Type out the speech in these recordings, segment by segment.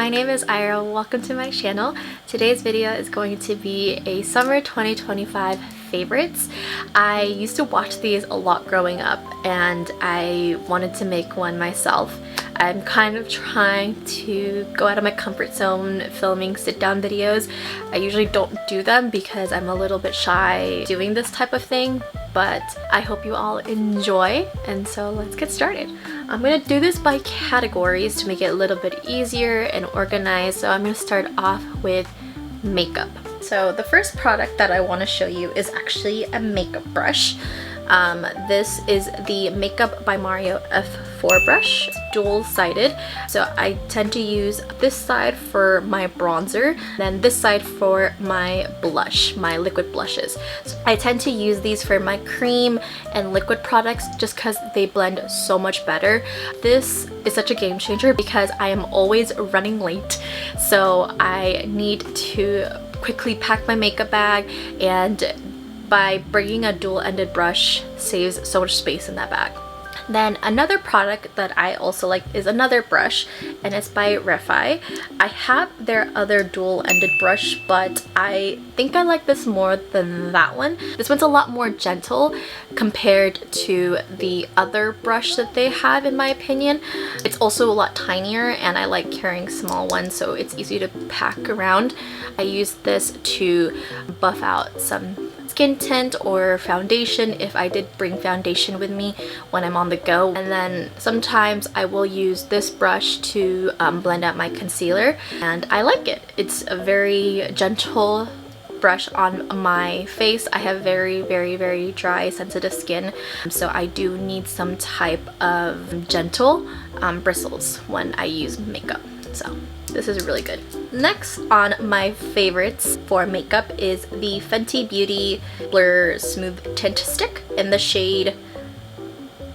my name is Aira. Welcome to my channel. Today's video is going to be a summer 2025 favorites. I used to watch these a lot growing up and I wanted to make one myself. I'm kind of trying to go out of my comfort zone filming sit-down videos. I usually don't do them because I'm a little bit shy doing this type of thing, but I hope you all enjoy, and so let's get started. I'm going to do this by categories to make it a little bit easier and organized. So I'm going to start off with makeup. So the first product that I want to show you is actually a makeup brush. This is the Makeup by Mario F4 brush, dual-sided. So I tend to use this side for my bronzer, then this side for my blush, my liquid blushes. So I tend to use these for my cream and liquid products just because they blend so much better. This is such a game changer because I am always running late, so I need to quickly pack my makeup bag, and by bringing a dual-ended brush saves so much space in that bag. Then another product that I also like is another brush, and it's by Refi. I have their other dual-ended brush, but I think I like this more than that one. This one's a lot more gentle compared to the other brush that they have, in my opinion. It's also a lot tinier and I like carrying small ones, so it's easy to pack around. I use this to buff out some skin tint or foundation if I did bring foundation with me when I'm on the go, and then sometimes I will use this brush to blend out my concealer, and I like it. It's a very gentle brush on my face. I have very dry, sensitive skin, so I do need some type of gentle bristles when I use makeup. So this is really good. Next on my favorites for makeup is the Fenty Beauty Blur Smooth Tint Stick in the shade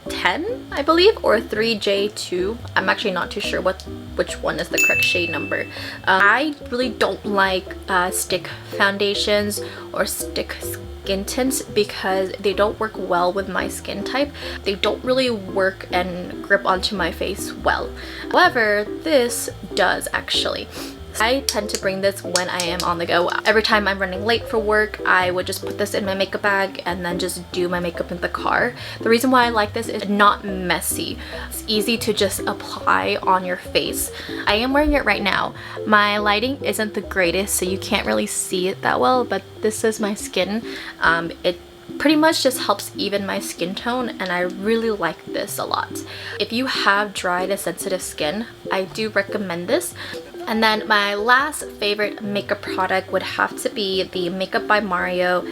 10, I believe, or 3J2. I'm actually not too sure which one is the correct shade number. I really don't like stick foundations or stick skin tints because they don't work well with my skin type. They don't really work and grip onto my face well. However, this does actually. I tend to bring this when I am on the go. Every time I'm running late for work, I would just put this in my makeup bag and then just do my makeup in the car. The reason why I like this is not messy. It's easy to just apply on your face. I am wearing it right now. My lighting isn't the greatest, so you can't really see it that well, but this is my skin. It pretty much just helps even my skin tone, and I really like this a lot. If you have dry to sensitive skin, I do recommend this. And then my last favorite makeup product would have to be the Makeup by Mario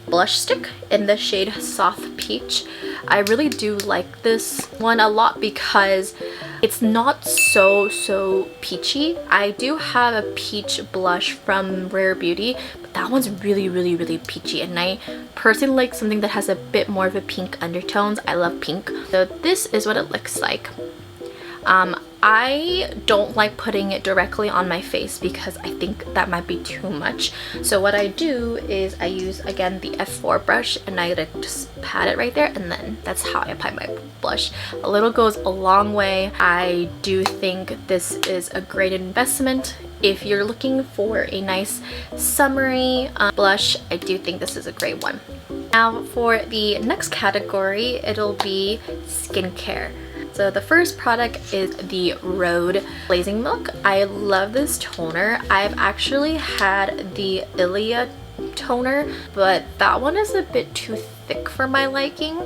blush stick in the shade Soft Peach. I really do like this one a lot because it's not so peachy. I do have a peach blush from Rare Beauty, but that one's really peachy, and I personally like something that has a bit more of a pink undertones. I love pink. So this is what it looks like. I don't like putting it directly on my face because I think that might be too much. So what I do is I use, again, the F4 brush, and I just pat it right there, and then that's how I apply my blush. A little goes a long way. I do think this is a great investment. If you're looking for a nice summery blush, I do think this is a great one. Now for the next category, it'll be skincare. So the first product is the Rhode Blazing Milk. I love this toner. I've actually had the Ilia toner, but that one is a bit too thick for my liking,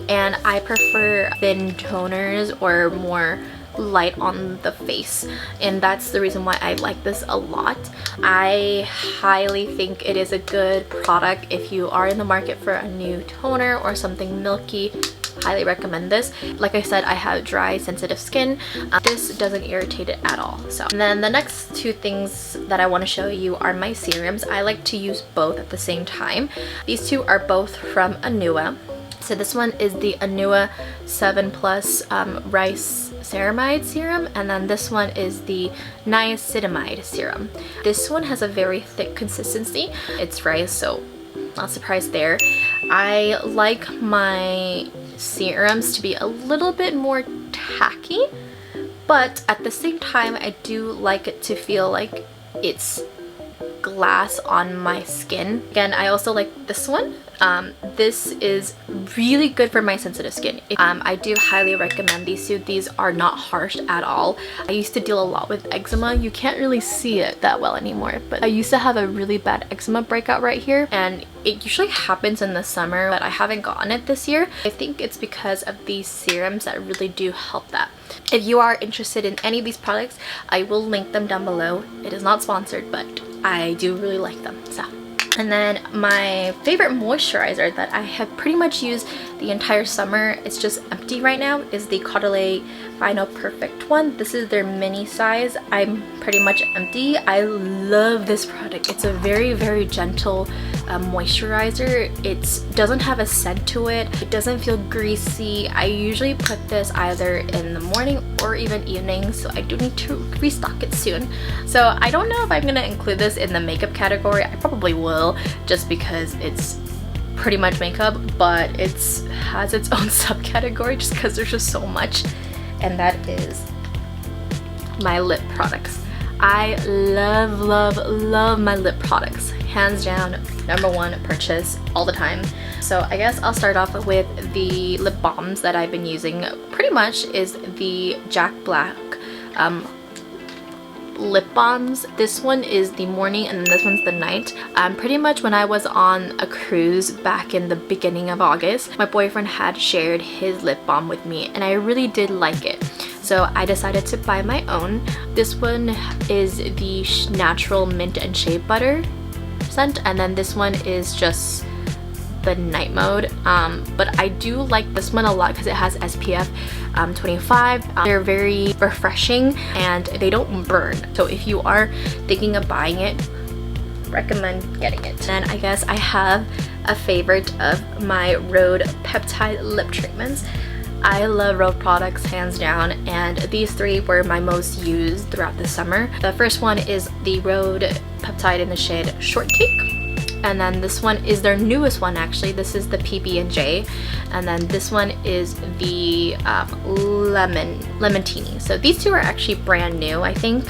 and I prefer thin toners or more light on the face, and that's the reason why I like this a lot. I highly think it is a good product if you are in the market for a new toner or something milky. Highly recommend this. Like I said, I have dry, sensitive skin. This doesn't irritate it at all. So, and then the next two things that I want to show you are my serums. I like to use both at the same time. These two are both from Anua. So this one is the Anua 7 Plus Rice Ceramide Serum, and then this one is the Niacinamide Serum. This one has a very thick consistency. It's rice, so not surprised there. I like my serums to be a little bit more tacky, but at the same time I do like it to feel like it's glass on my skin. Again, I also like this one. This is really good for my sensitive skin. I do highly recommend these two. These are not harsh at all. I used to deal a lot with eczema. You can't really see it that well anymore, but I used to have a really bad eczema breakout right here, and it usually happens in the summer, but I haven't gotten it this year. I think it's because of these serums that really do help that. If you are interested in any of these products, I will link them down below. It is not sponsored, but I do really like them. So, and then my favorite moisturizer that I have pretty much used the entire summer, it's just empty right now, is the Caudalie Final Perfect one. This is their mini size. I'm pretty much empty. I love this product. It's a very gentle moisturizer. It doesn't have a scent to it. It doesn't feel greasy. I usually put this either in the morning or even evening, so I do need to restock it soon. So I don't know if I'm gonna include this in the makeup category. I probably will, just because it's pretty much makeup, but it has its own subcategory just because there's just so much, and that is my lip products. I love my lip products. Hands down, #1 purchase all the time. So I guess I'll start off with the lip balms that I've been using. Pretty much is the Jack Black lip balms. This one is the morning and then this one's the night. Pretty much when I was on a cruise back in the beginning of August, my boyfriend had shared his lip balm with me and I really did like it. So I decided to buy my own. This one is the natural mint and shea butter scent, and then this one is just the night mode. But I do like this one a lot because it has SPF 25. They're very refreshing and they don't burn. So if you are thinking of buying it, recommend getting it. Then I guess I have a favorite of my Rhode peptide lip treatments. I love Rhode products hands down, and these three were my most used throughout the summer. The first one is the Rhode peptide in the shade Shortcake, and then this one is their newest one actually. This is the PB&J, and then this one is the Lemon-Tini. So these two are actually brand new. I think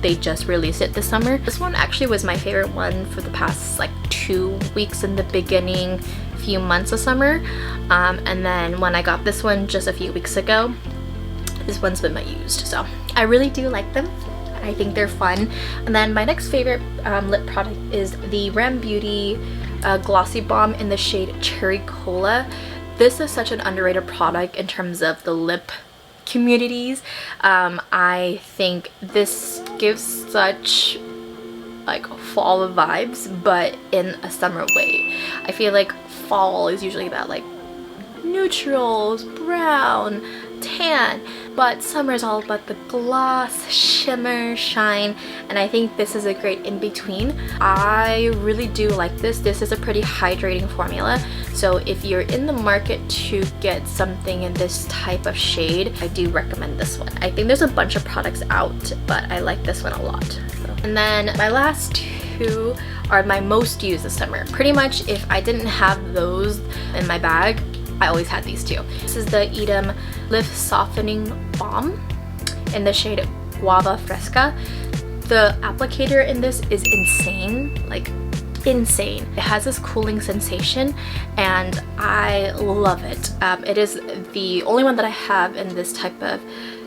they just released it this summer. This one actually was my favorite one for the past like 2 weeks in the beginning few months of summer, and then when I got this one just a few weeks ago, this one's been my used. So I really do like them. I think they're fun. And then my next favorite lip product is the Rem Beauty Glossy Balm in the shade Cherry Cola. This is such an underrated product in terms of the lip communities. I think this gives such like fall vibes, but in a summer way. I feel like fall is usually about like neutrals, brown, tan, but summer is all about the gloss, shimmer, shine, and I think this is a great in-between. I really do like this. This is a pretty hydrating formula, so if you're in the market to get something in this type of shade, I do recommend this one. I think there's a bunch of products out, but I like this one a lot. So. And then my last two are my most used this summer. Pretty much if I didn't have those in my bag, I always had these two. This is the Edam Lift Softening Balm in the shade Guava Fresca. The applicator in this is insane, like insane. It has this cooling sensation and I love it. It is the only one that I have in this type of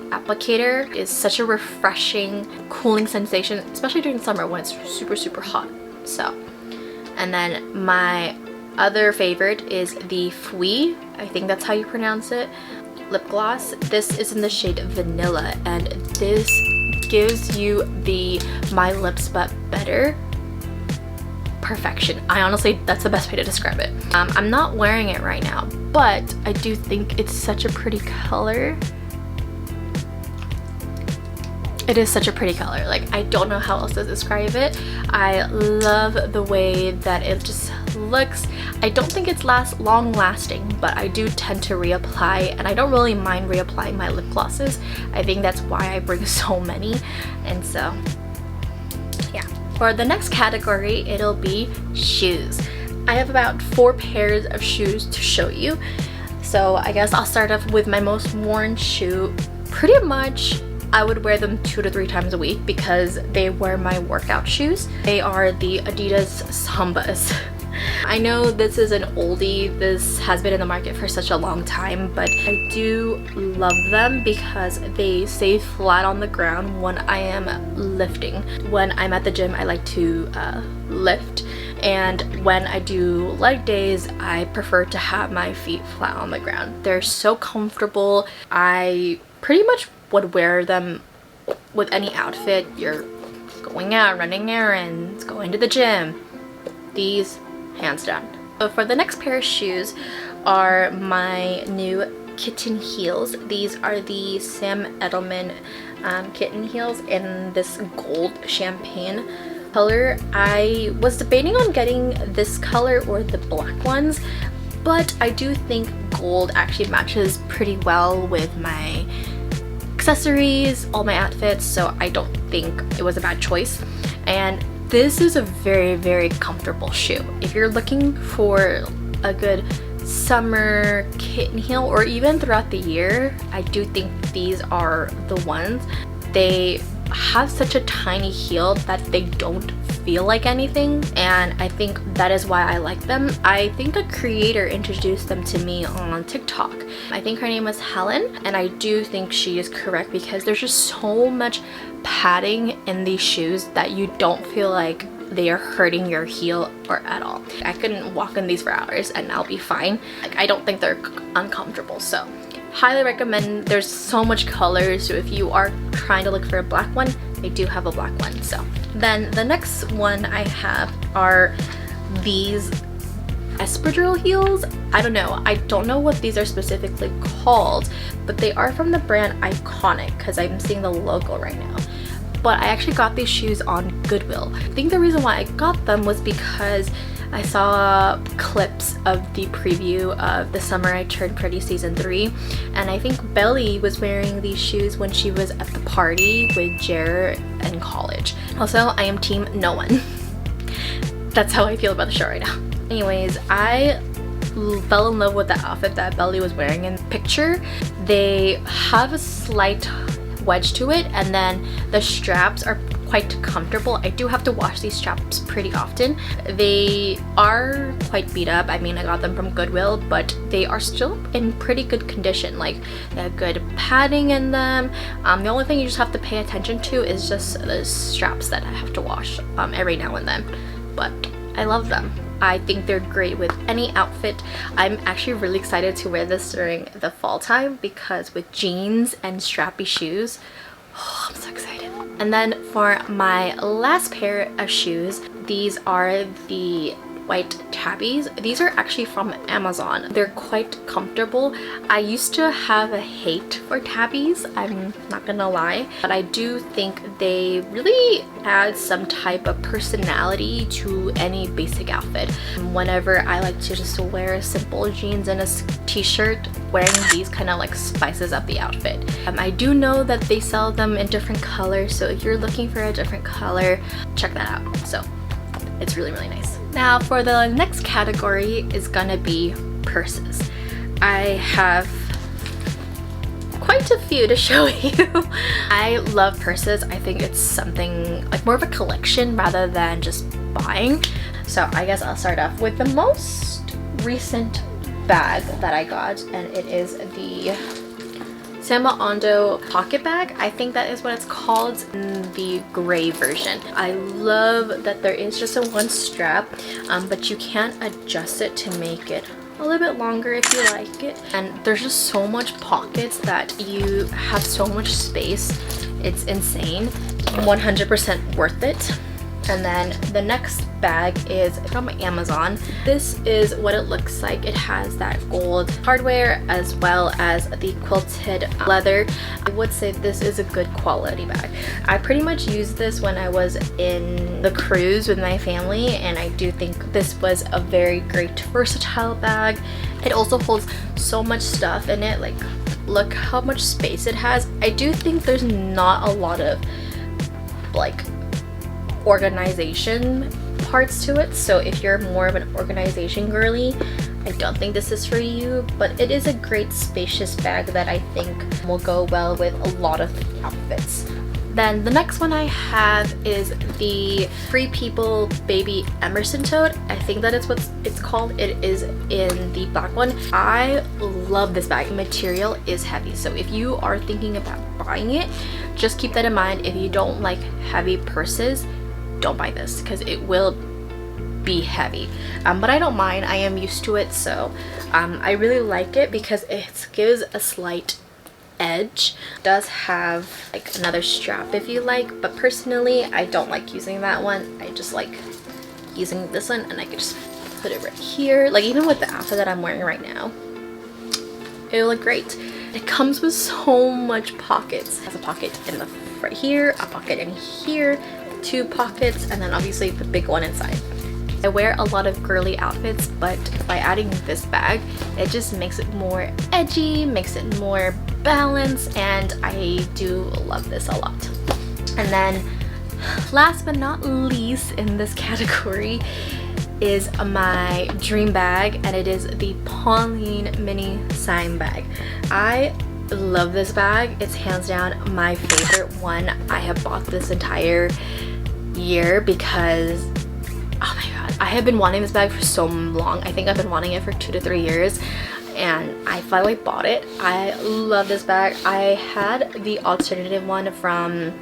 applicator. Is such a refreshing cooling sensation, especially during summer when it's super hot. So, and then my other favorite is the Fui, I think that's how you pronounce it, lip gloss. This is in the shade Vanilla, and this gives you the my lips but better perfection. I honestly, that's the best way to describe it. I'm not wearing it right now, but I do think it's such a pretty color. It is such a pretty color. Like, I don't know how else to describe it. I love the way that it just looks. I don't think it's long lasting, but I do tend to reapply, and I don't really mind reapplying my lip glosses. I think that's why I bring so many. And so yeah, for the next category, it'll be shoes. I have about 4 pairs of shoes to show you. So I guess I'll start off with my most worn shoe. Pretty much I would wear them 2 to 3 times a week because they were my workout shoes. They are the Adidas Sambas. I know this is an oldie, this has been in the market for such a long time, but I do love them because they stay flat on the ground when I am lifting. When I'm at the gym, I like to lift, and when I do leg days, I prefer to have my feet flat on the ground. They're so comfortable. I pretty much would wear them with any outfit. You're going out, running errands, going to the gym. These, hands down. So for the next pair of shoes are my new kitten heels. These are the Sam Edelman kitten heels in this gold champagne color. I was debating on getting this color or the black ones, but I do think gold actually matches pretty well with my accessories, all my outfits, so I don't think it was a bad choice. And this is a very, very comfortable shoe. If you're looking for a good summer kitten heel, or even throughout the year, I do think these are the ones. They have such a tiny heel that they don't feel like anything, and I think that is why I like them. I think a creator introduced them to me on TikTok. I think her name was Helen, and I do think she is correct because there's just so much padding in these shoes that you don't feel like they are hurting your heel or at all. I couldn't walk in these for hours and I'll be fine. Like, I don't think they're uncomfortable, so highly recommend. There's so much color, so if you are trying to look for a black one, they do have a black one. So then the next one I have are these espadrille heels. I don't know what these are specifically called, but they are from the brand Iconic because I'm seeing the logo right now. But I actually got these shoes on Goodwill. I think the reason why I got them was because I saw clips of the preview of The Summer I Turned Pretty Season 3, and I think Belly was wearing these shoes when she was at the party with Jer in college. Also, I am team no one. That's how I feel about the show right now. Anyways, I fell in love with the outfit that Belly was wearing in the picture. They have a slight wedge to it, and then the straps are quite comfortable. I do have to wash these straps pretty often. They are quite beat up. I mean, I got them from Goodwill, but they are still in pretty good condition. Like, they have good padding in them. The only thing you just have to pay attention to is just the straps that I have to wash every now and then. But I love them. I think they're great with any outfit. I'm actually really excited to wear this during the fall time because with jeans and strappy shoes, oh, I'm so excited. And then for my last pair of shoes, these are the white tabbies. These are actually from Amazon. They're quite comfortable. I used to have a hate for tabbies, I'm not gonna lie, but I do think they really add some type of personality to any basic outfit. Whenever I like to just wear simple jeans and a t-shirt, wearing these kind of like spices up the outfit. I do know that they sell them in different colors, so if you're looking for a different color, check that out. So it's really, really nice. Now for the next category is gonna be purses. I have quite a few to show you. I love purses. I think it's something like more of a collection rather than just buying. So I guess I'll start off with the most recent bag that I got, and it is the Sama Ondo pocket bag. I think that is what it's called in the gray version. I love that there is just a one strap, but you can adjust it to make it a little bit longer if you like it. And there's just so much pockets that you have so much space. It's insane. 100% worth it. And then the next bag is from Amazon. This is what it looks like. It has that gold hardware as well as the quilted leather. I would say this is a good quality bag. I pretty much used this when I was in the cruise with my family, and I do think this was a very great versatile bag. It also holds so much stuff in it. Like, look how much space it has. I do think there's not a lot of like organization parts to it, so if you're more of an organization girly, I don't think this is for you, but it is a great spacious bag that I think will go well with a lot of outfits. Then the next one I have is the Free People Baby Emerson Tote. I think that is what it's called. It is in the black one. I love this bag. The material is heavy, so if you are thinking about buying it, just keep that in mind. If you don't like heavy purses, don't buy this because it will be heavy, but I don't mind. I am used to it, so I really like it because it gives a slight edge. It does have like another strap if you like, but personally I don't like using that one. I just like using this one, and I can just put it right here. Like even with the outfit that I'm wearing right now, it'll look great. It comes with so much pockets. It has a pocket in the right here, a pocket in here, 2 pockets, and then obviously the big one inside. I wear a lot of girly outfits, but by adding this bag, it just makes it more edgy, makes it more balanced, and I do love this a lot. And then last but not least in this category is my dream bag, and it is the Pauline mini sign bag. I love this bag. It's hands down my favorite one. I have bought this entire year because, oh my god, I have been wanting this bag for so long. I think I've been wanting it for 2 to 3 years, and I finally bought it. I love this bag. I had the alternative one from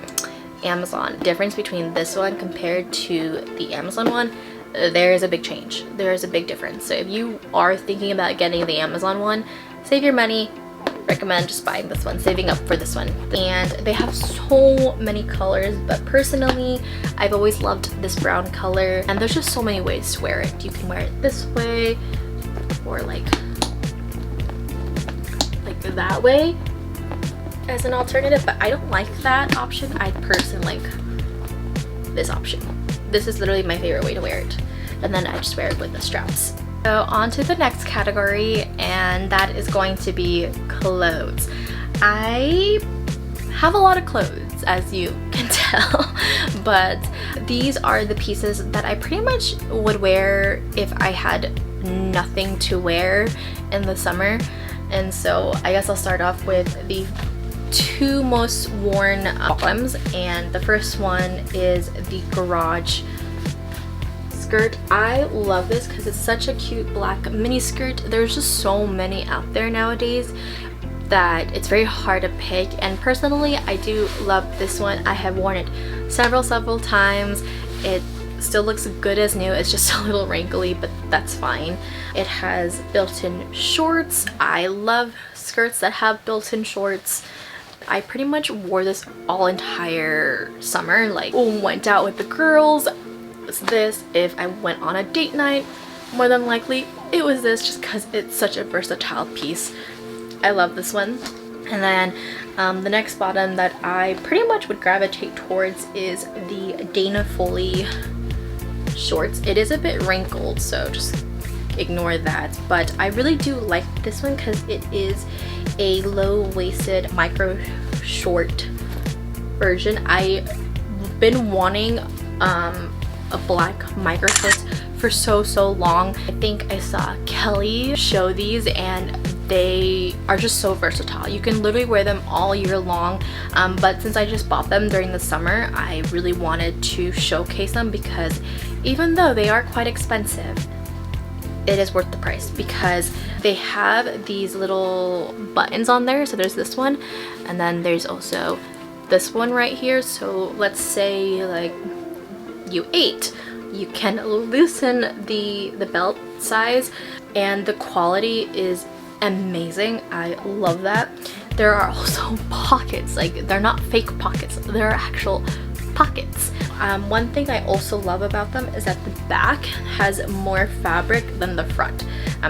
Amazon. The difference between this one compared to the Amazon one, there is a big change. There is a big difference. So if you are thinking about getting the Amazon one, save your money. Recommend just buying this one, saving up for this one. And they have so many colors, but personally I've always loved this brown color, and there's just so many ways to wear it. You can wear it this way, or like that way as an alternative, but I don't like that option. I personally like this option. This is literally my favorite way to wear it, and then I just wear it with the straps. So on to the next category, and that is going to be clothes. I have a lot of clothes, as you can tell, but these are the pieces that I pretty much would wear if I had nothing to wear in the summer. And so I guess I'll start off with the 2 most worn bottoms, and the first one is the Garage skirt. I love this because it's such a cute black mini skirt. There's just so many out there nowadays that it's very hard to pick, and personally I do love this one. I have worn it several times. It still looks good as new. It's just a little wrinkly, but that's fine. It has built-in shorts. I love skirts that have built-in shorts. I pretty much wore this all entire summer. Like, went out with the girls, was this. If I went on a date night, more than likely it was this, just because it's such a versatile piece. I love this one. And then the next bottom that I pretty much would gravitate towards is the Dana Foley shorts. It is a bit wrinkled, so just ignore that, but I really do like this one because it is a low-waisted micro short version. I've been wanting a black micro shorts for so long. I think I saw Kelly show these, and they are just so versatile. You can literally wear them all year long, but since I just bought them during the summer, I really wanted to showcase them because even though they are quite expensive, it is worth the price because they have these little buttons on there. So there's this one, and then there's also this one right here. So let's say like you ate, you can loosen the belt size, and the quality is amazing. I love that. There are also pockets, like they're not fake pockets, they're actual pockets. One thing I also love about them is that the back has more fabric than the front,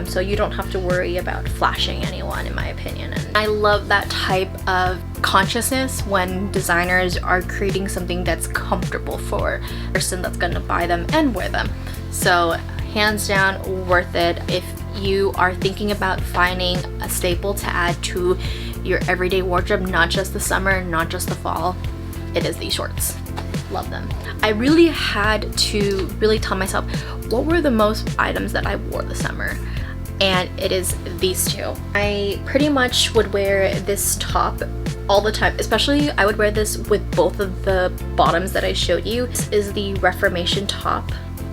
so you don't have to worry about flashing anyone, in my opinion. And I love that type of consciousness when designers are creating something that's comfortable for a person that's gonna buy them and wear them. So hands down worth it. If you are thinking about finding a staple to add to your everyday wardrobe, not just the summer, not just the fall, it is these shorts. Love them. I really had to tell myself what were the most items that I wore this summer. and it is these two. I pretty much would wear this top all the time, especially I would wear this with both of the bottoms that I showed you. This is the Reformation top.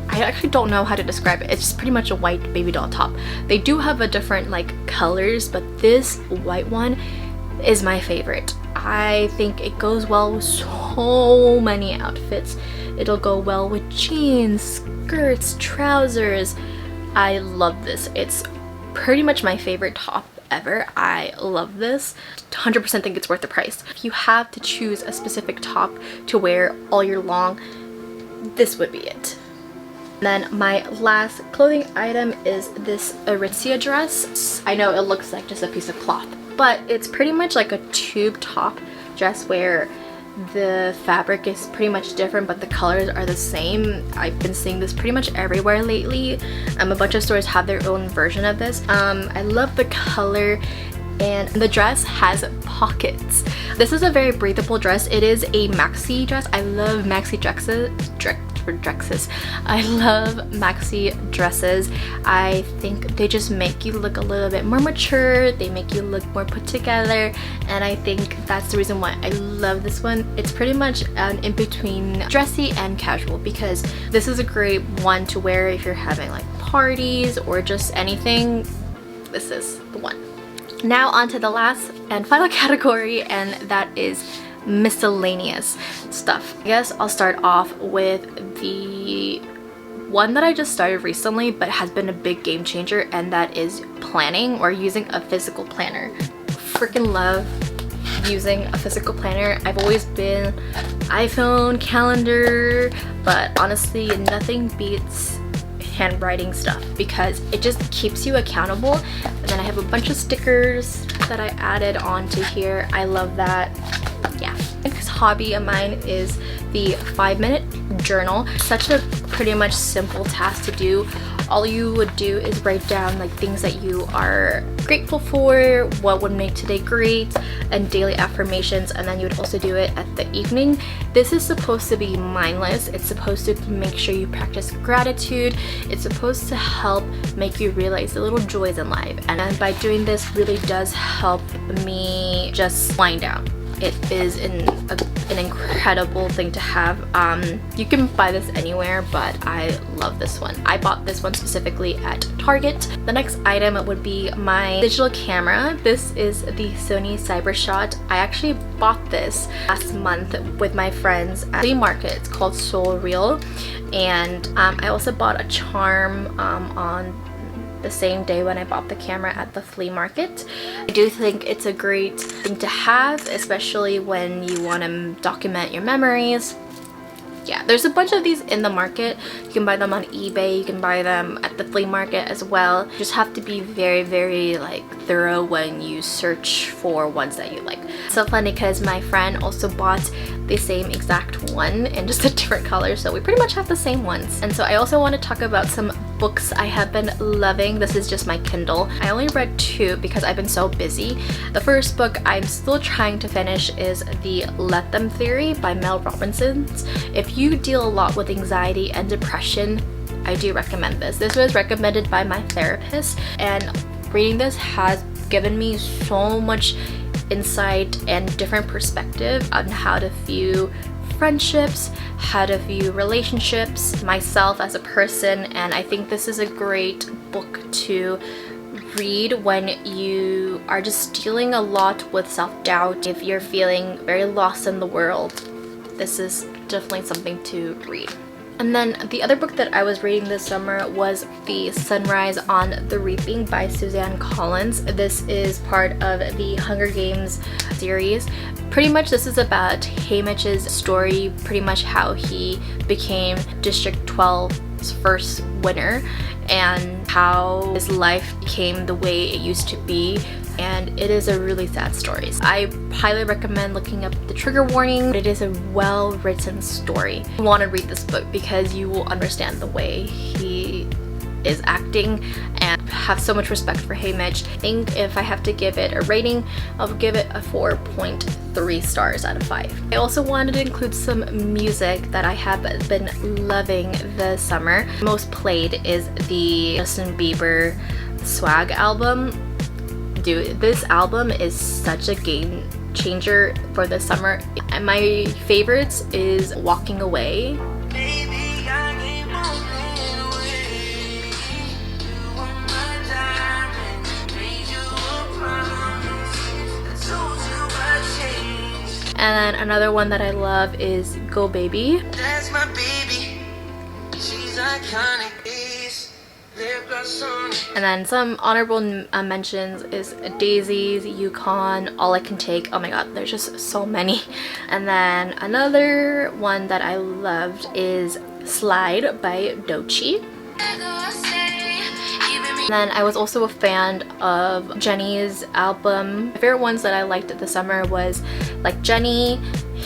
I actually don't know how to describe it. It's just pretty much a white baby doll top. They do have a different like colors, but this white one is my favorite. I think it goes well with so many outfits. It'll go well with jeans, skirts, trousers. I love this. It's pretty much my favorite top ever. I love this. 100% think it's worth the price. If you have to choose a specific top to wear all year long, this would be it. Then my last clothing item is this Aritzia dress. I know it looks like just a piece of cloth, but it's pretty much like a tube top dress where the fabric is pretty much different but the colors are the same. I've been seeing this pretty much everywhere lately. A bunch of stores have their own version of this. I love the color, and the dress has pockets. This is a very breathable dress. It is a maxi dress. I love maxi dresses. I love maxi dresses. I think they just make you look a little bit more mature. They make you look more put together, and I think that's the reason why I love this one. It's pretty much an in-between dressy and casual, because this is a great one to wear if you're having like parties or just anything. This is the one. Now on to the last and final category, and that is miscellaneous stuff. I guess I'll start off with the one that I just started recently but has been a big game changer, and that is planning or using a physical planner. Freaking love using a physical planner. I've always been iPhone, calendar, but honestly nothing beats handwriting stuff because it just keeps you accountable. And then I have a bunch of stickers that I added onto here. I love that. Yeah, this hobby of mine is the 5-minute journal. Such a pretty much simple task to do. All you would do is write down like things that you are grateful for, what would make today great, and daily affirmations, and then you would also do it at the evening. This is supposed to be mindless. It's supposed to make sure you practice gratitude. It's supposed to help make you realize the little joys in life, and by doing this really does help me just wind down. It is an incredible thing to have. You can buy this anywhere, but I love this one. I bought this one specifically at Target. The next item would be my digital camera. This is the Sony Cybershot. I actually bought this last month with my friends at the market. It's called Soul Real, and I also bought a charm on the same day when I bought the camera at the flea market. I do think it's a great thing to have, especially when you want to document your memories. Yeah, there's a bunch of these in the market. You can buy them on eBay, you can buy them at the flea market as well. You just have to be very like thorough when you search for ones that you like. So funny because my friend also bought the same exact one in just a different color, so we pretty much have the same ones. And so I also want to talk about some books I have been loving. This is just my Kindle. I only read 2 because I've been so busy. The first book I'm still trying to finish is The Let Them Theory by Mel Robbins. If you deal a lot with anxiety and depression, I do recommend this. This was recommended by my therapist, and reading this has given me so much insight and different perspective on how to view friendships, how to view relationships, myself as a person, and I think this is a great book to read when you are just dealing a lot with self-doubt. If you're feeling very lost in the world, this is definitely something to read. And then the other book that I was reading this summer was The Sunrise on the Reaping by Suzanne Collins. This is part of the Hunger Games series. Pretty much this is about Haymitch's story, pretty much how he became District 12's first winner and how his life became the way it used to be. And it is a really sad story. I highly recommend looking up the trigger warning. It is a well-written story. You want to read this book because you will understand the way he is acting and have so much respect for Haymitch. I think if I have to give it a rating, I'll give it a 4.3 stars out of 5. I also wanted to include some music that I have been loving this summer. Most played is the Justin Bieber Swag album. Dude, this album is such a game changer for the summer. And my favorites is Walking Away. And then another one that I love is Go Baby. That's my baby. She's iconic. And then some honorable mentions is Daisies, Yukon, All I Can Take. Oh my god, there's just so many. And then another one that I loved is Slide by Doechii. And then I was also a fan of Jennie's album. My favorite ones that I liked this summer was like Jennie,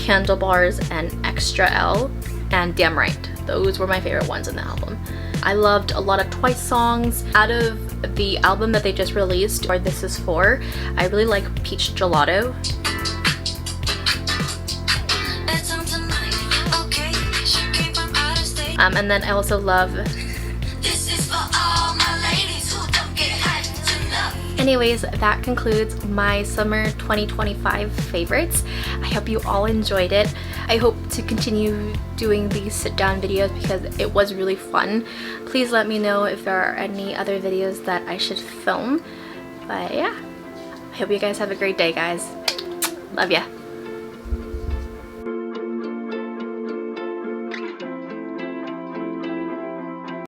Handlebars, and Extra L, and Damn Right. Those were my favorite ones in the album. I loved a lot of Twice songs. Out of the album that they just released, or This Is For, I really like Peach Gelato. And then I also love Anyways, that concludes my summer 2025 favorites. I hope you all enjoyed it. I hope to continue doing these sit-down videos because it was really fun. Please let me know if there are any other videos that I should film. But yeah, I hope you guys have a great day, guys. Love ya.